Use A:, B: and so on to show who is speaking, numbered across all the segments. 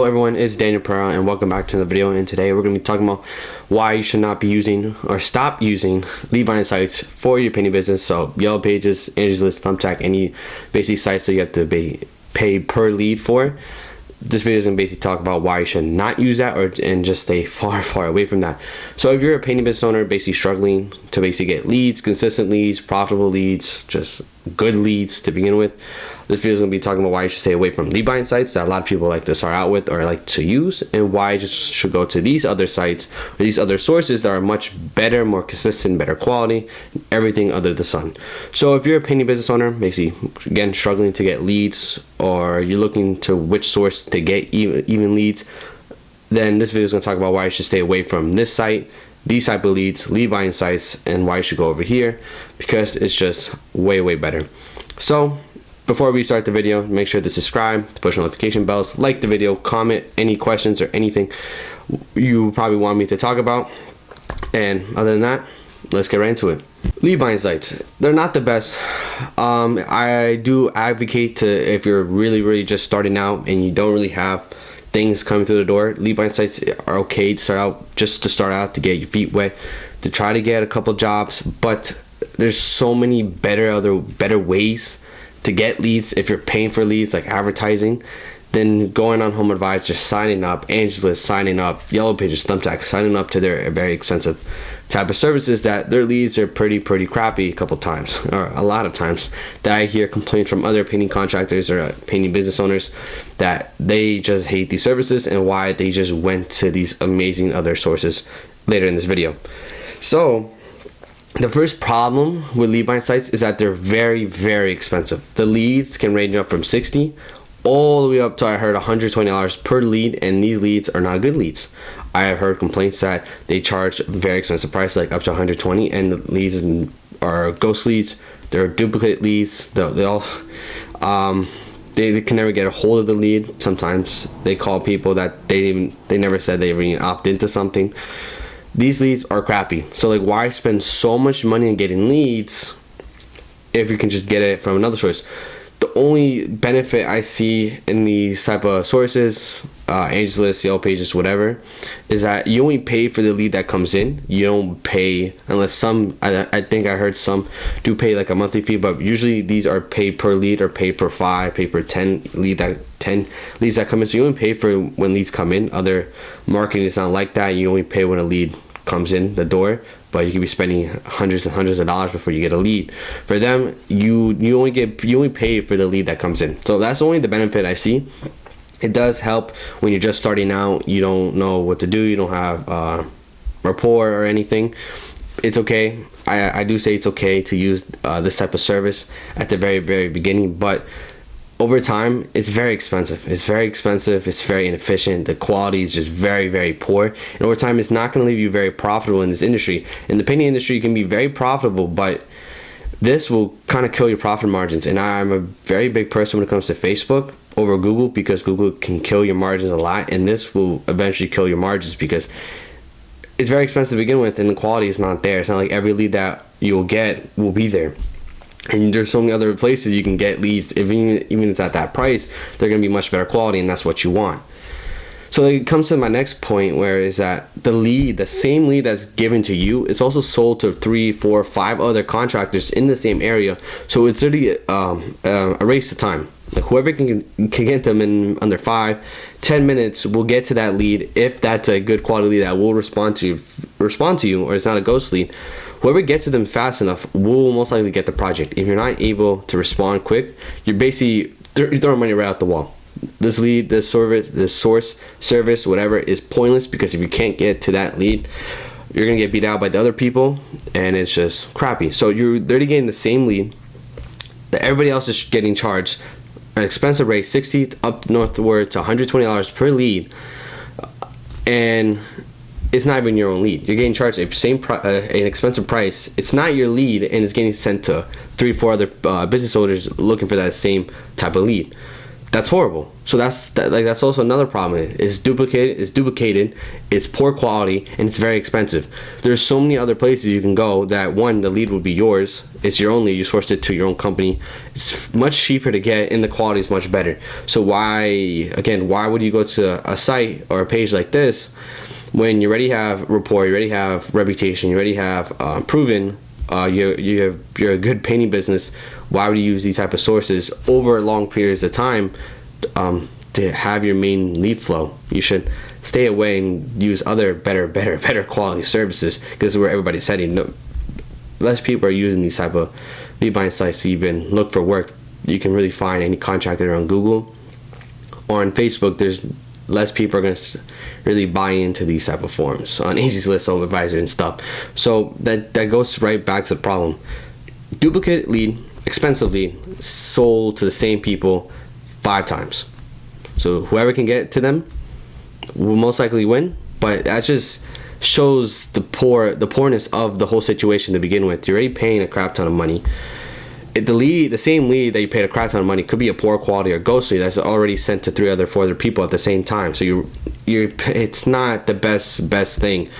A: Hello everyone, it's Daniel Pereira and welcome back to the video. And today we're going to be talking about why you should not be using or stop using lead buying sites for your painting business. So Yellow Pages, Angie's List, Thumbtack, any basic sites that you have to pay per lead for. This video is going to basically talk about why you should not use that and just stay far away from that. So if you're a painting business owner basically struggling to basically get leads, consistent leads, profitable leads, just good leads to begin with, this video is going to be talking about why you should stay away from lead buying sites that a lot of people like to start out with or like to use, and why you just should go to these other sites or these other sources that are much better, more consistent, better quality, everything under the sun. So if you're a painting business owner, basically again struggling to get leads, or you're looking to which source to get even leads, then this video is going to talk about why you should stay away from this site, these type of leads, lead buying sites, and why you should go over here, because it's just way better. So before we start the video, make sure to subscribe, to push notification bells, like the video, comment any questions or anything you probably want me to talk about. And other than that, let's get right into it. Lead buying sites, they're not the best. I do advocate to, if you're really just starting out and you don't really have things coming through the door, lead buying sites are okay to start out to get your feet wet, to try to get a couple jobs. But there's so many better ways to get leads if you're paying for leads, like advertising, then going on Home Advisor, signing up, Angie's List, signing up, Yellow Pages, Thumbtack, signing up to their very expensive type of services that their leads are pretty crappy a couple times, or a lot of times, that I hear complaints from other painting contractors or painting business owners that they just hate these services and why they just went to these amazing other sources later in this video. So the first problem with lead buying sites is that they're very expensive. The leads can range up from $60 all the way up to, I heard, $120 per lead, and these leads are not good leads. I have heard complaints that they charge a very expensive price, like up to $120, and the leads are ghost leads. They're duplicate leads. They can never get a hold of the lead. Sometimes they call people that they never said they even opt into something. These leads are crappy. So like, why spend so much money on getting leads if you can just get it from another source? The only benefit I see in these type of sources, Angie's List, Yellow Pages, whatever, is that you only pay for the lead that comes in. You don't pay, unless some, I think I heard some do pay like a monthly fee, but usually these are paid per lead or paid per 5, paid per 10 leads that come in. So you only pay for when leads come in. Other marketing is not like that. You only pay when a lead comes in the door, but you could be spending hundreds and hundreds of dollars before you get a lead. For them, you only pay for the lead that comes in. So that's only the benefit I see. It does help when you're just starting out. You don't know what to do. You don't have rapport or anything. It's okay. I do say it's okay to use this type of service at the very beginning, but over time, it's very expensive. It's very inefficient. The quality is just very poor. And over time, it's not going to leave you very profitable in this industry. In the painting industry, you can be very profitable, but this will kind of kill your profit margins. And I'm a very big person when it comes to Facebook over Google, because Google can kill your margins a lot. And this will eventually kill your margins because it's very expensive to begin with, and the quality is not there. It's not like every lead that you'll get will be there. And there's so many other places you can get leads. Even if it's at that price, they're going to be much better quality, and that's what you want. So it comes to my next point, where is that the same lead that's given to you, it's also sold to 3, 4, 5 other contractors in the same area. So it's really a race of time. Like, whoever can get them in under 5-10 minutes will get to that lead, if that's a good quality lead that will respond to you, or it's not a ghost lead. Whoever gets to them fast enough will most likely get the project. If you're not able to respond quick, you're basically you're throwing money right out the wall. This lead, this source, service, whatever, is pointless, because if you can't get to that lead, you're gonna get beat out by the other people, and it's just crappy. So you're literally getting the same lead that everybody else is getting charged an expensive rate, $60 up northward to $120 per lead, and it's not even your own lead. You're getting charged an expensive price. It's not your lead, and it's getting sent to 3-4 other business owners looking for that same type of lead. That's horrible. So that's also another problem. It's duplicated, it's poor quality, and it's very expensive. There's so many other places you can go that, one, the lead would be yours. It's your own lead. You sourced it to your own company. It's much cheaper to get, and the quality is much better. So why would you go to a site or a page like this when you already have rapport, you already have reputation, you already have proven you're a good painting business? Why would you use these type of sources over long periods of time to have your main lead flow? You should stay away and use other better quality services, because where everybody's heading. No, less people are using these type of lead buying sites to even look for work. You can really find any contractor on Google or on Facebook. There's less people are going to really buy into these type of forums on Angie's List, Home Advisor, and stuff. So that goes right back to the problem. Duplicate lead, expensive lead, sold to the same people 5 times. So whoever can get to them will most likely win. But that just shows the poorness of the whole situation to begin with. You're already paying a crap ton of money. The same lead that you paid a crap ton of money could be a poor quality or ghost lead that's already sent to 4 other people at the same time. So it's not the best thing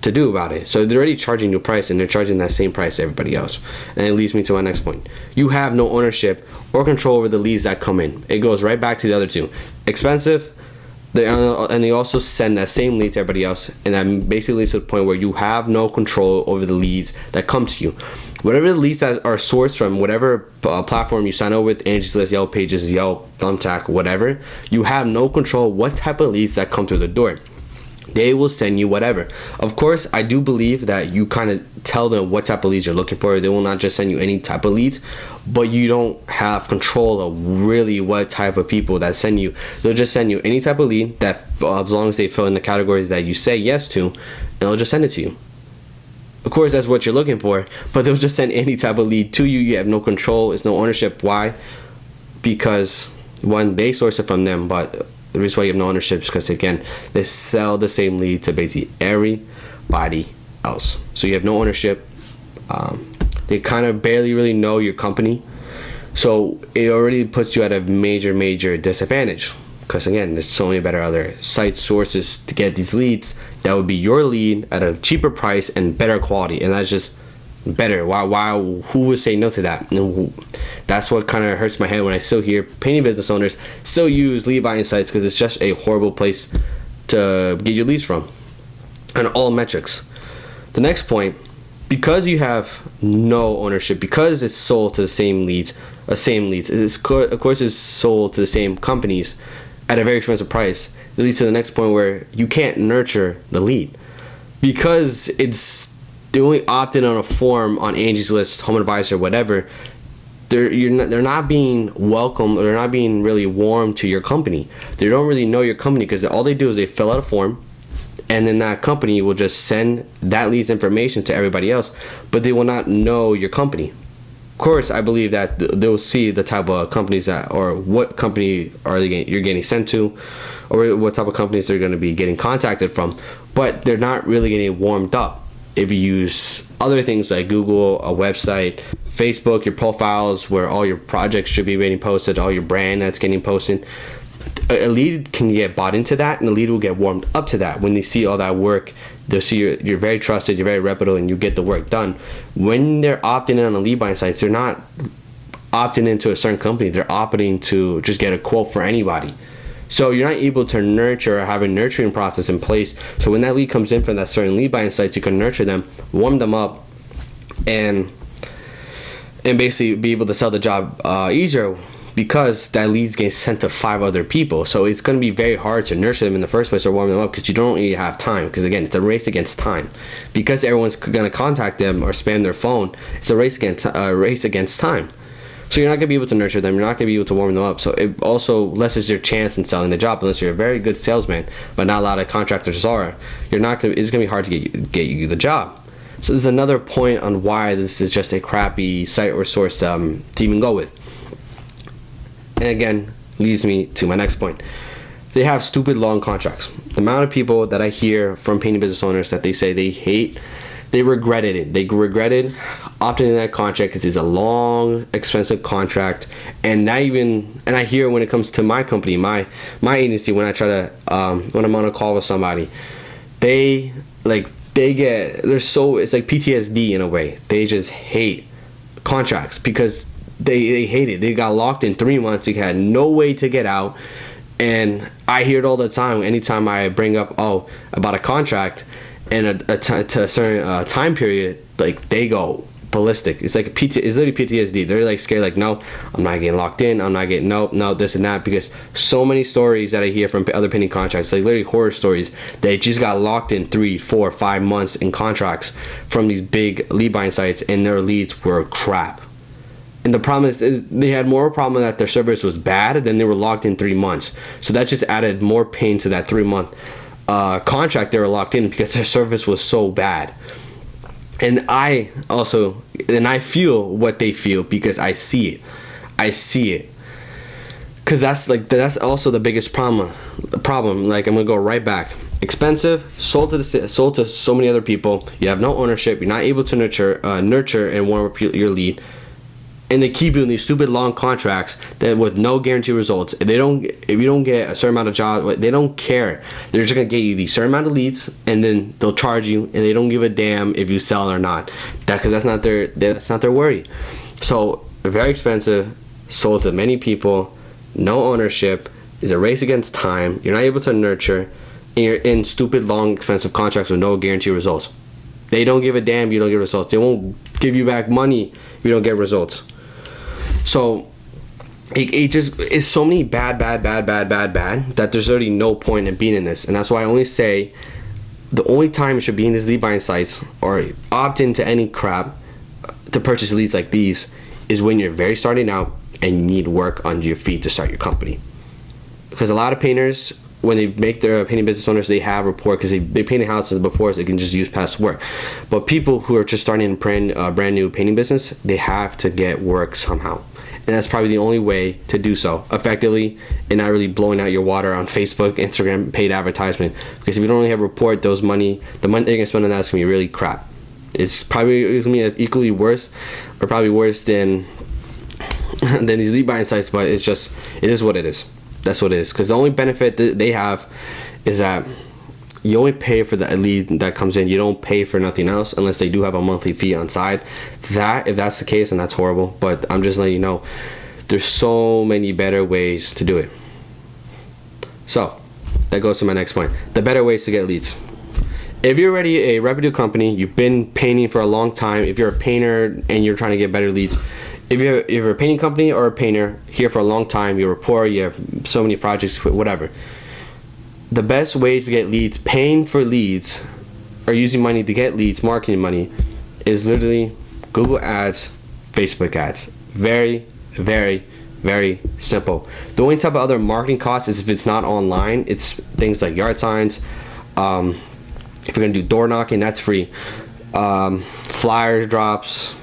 A: to do about it. So they're already charging you a price, and they're charging that same price to everybody else. And it leads me to my next point. You have no ownership or control over the leads that come in. It goes right back to the other two. Expensive, and they also send that same lead to everybody else, and that basically leads to the point where you have no control over the leads that come to you. Whatever the leads that are sourced from whatever platform you sign up with, Angie's List, Yellow Pages, Yelp, Thumbtack, whatever, you have no control what type of leads that come through the door. They will send you whatever. Of course, I do believe that you kind of tell them what type of leads you're looking for. They will not just send you any type of leads, but you don't have control of really what type of people that send you. They'll just send you any type of lead that, as long as they fill in the categories that you say yes to, they'll just send it to you. Of course, that's what you're looking for, but they'll just send any type of lead to you. You have no control. It's no ownership. Why? Because, one, they source it from them, but the reason why you have no ownership is because, again, they sell the same lead to basically everybody else. So you have no ownership. They kind of barely really know your company. So it already puts you at a major disadvantage. Because, again, there's so many better other site sources to get these leads that would be your lead at a cheaper price and better quality. And that's just better. Why? Who would say no to that? And that's what kind of hurts my head when I still hear painting business owners still use lead buying sites, because it's just a horrible place to get your leads from on all metrics. The next point, because you have no ownership, because it's sold to the same leads, of course it's sold to the same companies at a very expensive price. It leads to the next point where you can't nurture the lead, because they only opt in on a form on Angie's List, Home Advisor, whatever. They're not being welcome, or they're not being really warm to your company. They don't really know your company, because all they do is they fill out a form, and then that company will just send that lead's information to everybody else, but they will not know your company. Of course, I believe that they'll see the type of companies that, or what company you're getting sent to, or what type of companies they're going to be getting contacted from, but they're not really getting warmed up. If you use other things like Google, a website, Facebook, your profiles where all your projects should be getting posted, all your brand that's getting posted, a lead can get bought into that, and the lead will get warmed up to that. When they see all that work, they'll see you're very trusted, you're very reputable, and you get the work done. When they're opting in on the lead buying sites, they're not opting into a certain company. They're opting to just get a quote for anybody. So you're not able to nurture or have a nurturing process in place. So when that lead comes in from that certain lead buying sites, you can nurture them, warm them up, and basically be able to sell the job easier, because that lead's getting sent to 5 other people. So it's going to be very hard to nurture them in the first place or warm them up, because you don't really have time. Because, again, it's a race against time. Because everyone's going to contact them or spam their phone, it's a race against time. So you're not going to be able to nurture them. You're not going to be able to warm them up. So it also lessens your chance in selling the job, unless you're a very good salesman, but not a lot of contractors are. It's going to be hard to get you the job. So this is another point on why this is just a crappy site or source to even go with. And again, leads me to my next point. They have stupid long contracts. The amount of people that I hear from painting business owners that they say they regretted it. They regretted opting in that contract because it's a long, expensive contract. And not even, and I hear when it comes to my company, my agency, when I try to when I'm on a call with somebody, they're so, it's like PTSD in a way. They just hate contracts because they hate it. They got locked in 3 months. They had no way to get out. And I hear it all the time. Anytime I bring up about a contract and to a certain time period, like, they go ballistic. It's like it's literally PTSD. They're like scared, like, no, I'm not getting locked in. I'm not getting no this and that, because so many stories that I hear from other pending contracts, like literally horror stories, they just got locked in 3, 4, 5 months in contracts from these big lead buying sites, and their leads were crap. And the problem is they had more problem that their service was bad than they were locked in 3 months. So that just added more pain to that 3-month contract they were locked in, because their service was so bad. And I feel what they feel, because I see it. Because that's also the biggest problem. Like, I'm gonna go right back. Expensive, sold to so many other people. You have no ownership. You're not able to nurture and warm up your lead. And they keep doing these stupid long contracts that with no guaranteed results. If you don't get a certain amount of jobs, they don't care. They're just gonna get you the certain amount of leads, and then they'll charge you, and they don't give a damn if you sell or not. Because that's not their worry. So very expensive, sold to many people, no ownership, is a race against time. You're not able to nurture, and you're in stupid long expensive contracts with no guaranteed results. They don't give a damn if you don't get results. They won't give you back money if you don't get results. So it just is so many bad that there's already no point in being in this. And that's why I only say the only time you should be in these lead buying sites or opt into any crap to purchase leads like these is when you're very starting out and you need work on your feet to start your company. Because a lot of painters, when they make their painting business owners, they have rapport because they painted houses before, so they can just use past work. But people who are just starting a brand new painting business, they have to get work somehow. And that's probably the only way to do so effectively and not really blowing out your water on Facebook, Instagram, paid advertisement. Because if you don't really have rapport, the money they're going to spend on that is going to be really crap. It's going to be as equally worse, or probably worse than these lead buying sites, but it is what it is. That's what it is. Because the only benefit that they have is that you only pay for the lead that comes in. You don't pay for nothing else unless they do have a monthly fee on side. If that's the case, then that's horrible. But I'm just letting you know, there's so many better ways to do it. So that goes to my next point. The better ways to get leads. If you're already a reputable company, you've been painting for a long time. If you're a painter and you're trying to get better leads, if you're a painting company or a painter here for a long time, you rapport, you have so many projects, whatever. The best ways to get leads, paying for leads, or using money to get leads, marketing money, is literally Google Ads, Facebook Ads. Very, very, very simple. The only type of other marketing cost is if it's not online. It's things like yard signs. If you're gonna do door knocking, that's free. Flyer drops,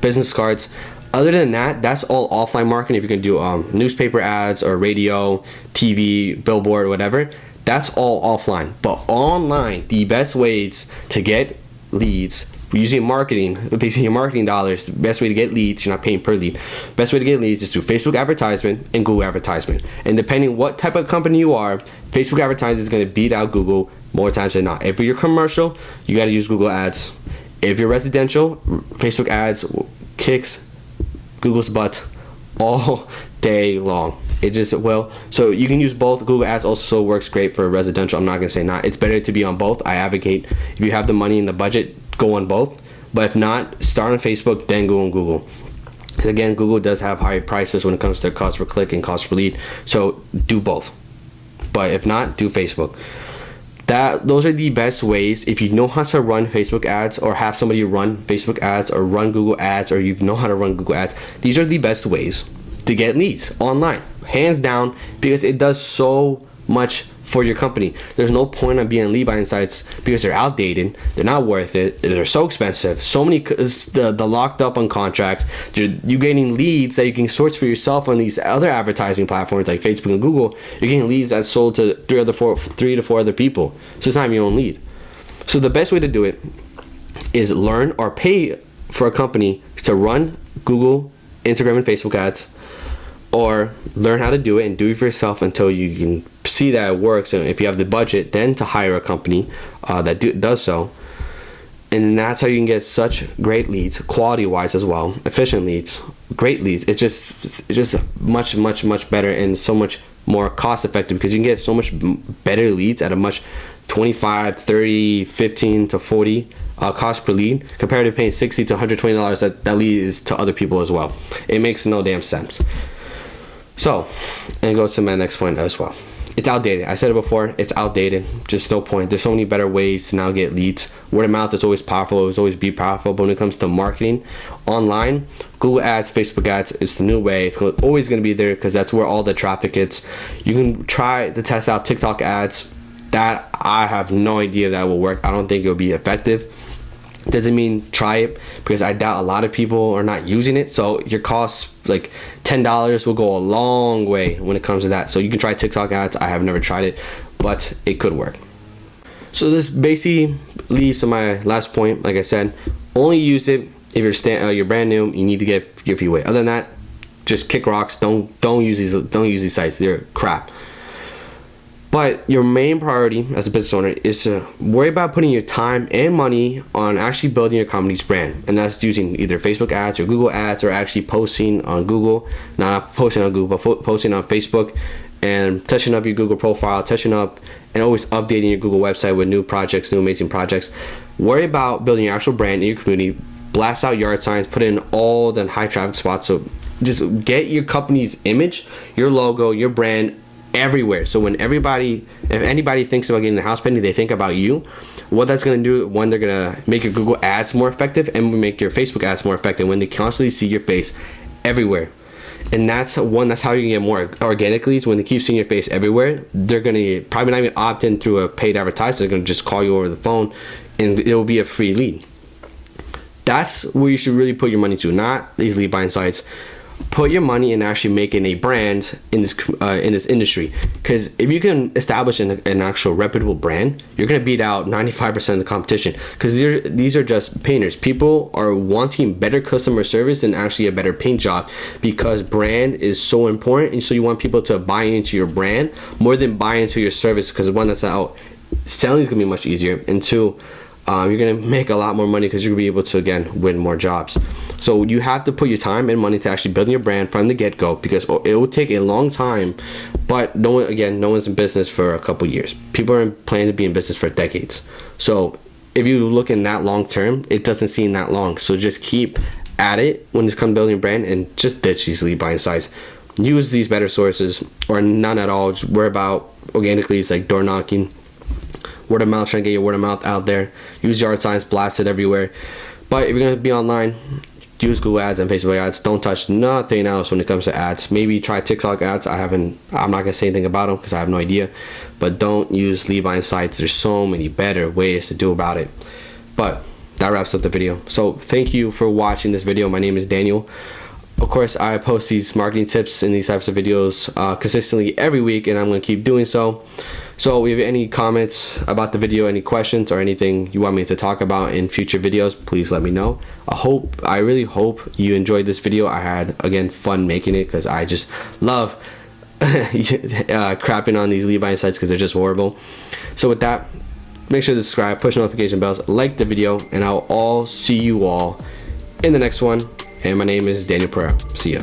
A: business cards. Other than that, that's all offline marketing. If you're gonna do newspaper ads or radio, TV, billboard, whatever, that's all offline. But online, the best ways to get leads using marketing, basically your marketing dollars, the best way to get leads, you're not paying per lead. Best way to get leads is through Facebook advertisement and Google advertisement. And depending what type of company you are, Facebook advertising is gonna beat out Google more times than not. If you're commercial, you gotta use Google Ads. If you're residential, Facebook ads kicks Google's butt all day long. It just will. So you can use both. Google Ads also works great for residential. I'm not gonna say not. It's better to be on both. I advocate if you have the money and the budget, go on both. But if not, start on Facebook, then go on Google. Again, Google does have high prices when it comes to cost per click and cost per lead. So do both. But if not, do Facebook. Those are the best ways. If you know how to run Facebook ads, or have somebody run Facebook ads, or run Google ads, or you know how to run Google ads, these are the best ways to get leads online, hands down, because it does so much for your company. There's no point on being on lead buying sites because they're outdated, they're not worth it, they're so expensive, so many the locked up on contracts. You're getting leads that you can source for yourself on these other advertising platforms like Facebook and Google. You're getting leads that's sold to 3 to 4 other people, so it's not even your own lead. So the best way to do it is learn or pay for a company to run Google, Instagram, and Facebook ads, or learn how to do it and do it for yourself until you can see that it works. And if you have the budget, then to hire a company that does so. And that's how you can get such great leads, quality wise as well, efficient leads, great leads. It's just much better and so much more cost effective, because you can get so much better leads at a much 25, 30, 15 to 40 cost per lead, compared to paying $60 to $120 that lead is to other people as well. It makes no damn sense. So, and it goes to my next point as well. It's outdated. I said it before, it's outdated. Just no point. There's so many better ways to now get leads. Word of mouth is always powerful. It will always be powerful. But when it comes to marketing online, Google ads, Facebook ads, it's the new way. It's always going to be there, because that's where all the traffic is. You can try to test out TikTok ads. That I have no idea that will work. I don't think it will be effective. Doesn't mean try it, because I doubt a lot of people are not using it. So your cost, like $10, will go a long way when it comes to that. So you can try TikTok ads. I have never tried it, but it could work. So this basically leads to my last point. Like I said, only use it if you're brand new. You need to get your feet wet. Other than that, just kick rocks. Don't use these sites. They're crap. But your main priority as a business owner is to worry about putting your time and money on actually building your company's brand. And that's using either Facebook ads or Google ads, or actually posting on Google. Not posting on Google, but posting on Facebook, and touching up your Google profile, touching up and always updating your Google website with new projects, new amazing projects. Worry about building your actual brand in your community. Blast out yard signs, put in all the high traffic spots. So just get your company's image, your logo, your brand everywhere. So when if anybody thinks about getting a house painting, they think about you. What that's going to do, one, they're going to make your Google ads more effective, and make your Facebook ads more effective when they constantly see your face everywhere. And that's how you can get more organic leads. When they keep seeing your face everywhere, they're going to probably not even opt in through a paid advertiser. They're going to just call you over the phone, and it will be a free lead. That's where you should really put your money to, not these lead buying sites. Put your money in actually making a brand in this industry, because if you can establish an actual reputable brand, you're going to beat out 95% of the competition, because these are just painters. People are wanting better customer service than actually a better paint job, because brand is so important. And so you want people to buy into your brand more than buy into your service, because one, that's out, selling is going to be much easier, and two, you're going to make a lot more money, because you're going to be able to, again, win more jobs. So you have to put your time and money to actually building your brand from the get-go, because it will take a long time. But no one's in business for a couple years. People are planning to be in business for decades. So if you look in that long term, it doesn't seem that long. So just keep at it when it comes to building a brand, and just ditch these lead buying sites. Use these better sources, or none at all. Just worry about organic leads, like door knocking, word of mouth, trying to get your word of mouth out there. Use yard signs, blast it everywhere. But if you're going to be online, use Google ads and Facebook ads. Don't touch nothing else when it comes to ads. Maybe try TikTok ads. I'm not going to say anything about them, because I have no idea. But don't use lead buying sites. There's so many better ways to do about it. But that wraps up the video. So thank you for watching this video. My name is Daniel. Of course, I post these marketing tips and these types of videos consistently every week, and I'm going to keep doing so. So if you have any comments about the video, any questions, or anything you want me to talk about in future videos, please let me know. I really hope you enjoyed this video. I had, again, fun making it, because I just love crapping on these lead buying sites, because they're just horrible. So with that, make sure to subscribe, push notification bells, like the video, and I'll see you all in the next one. And my name is Daniel Pereira. See ya.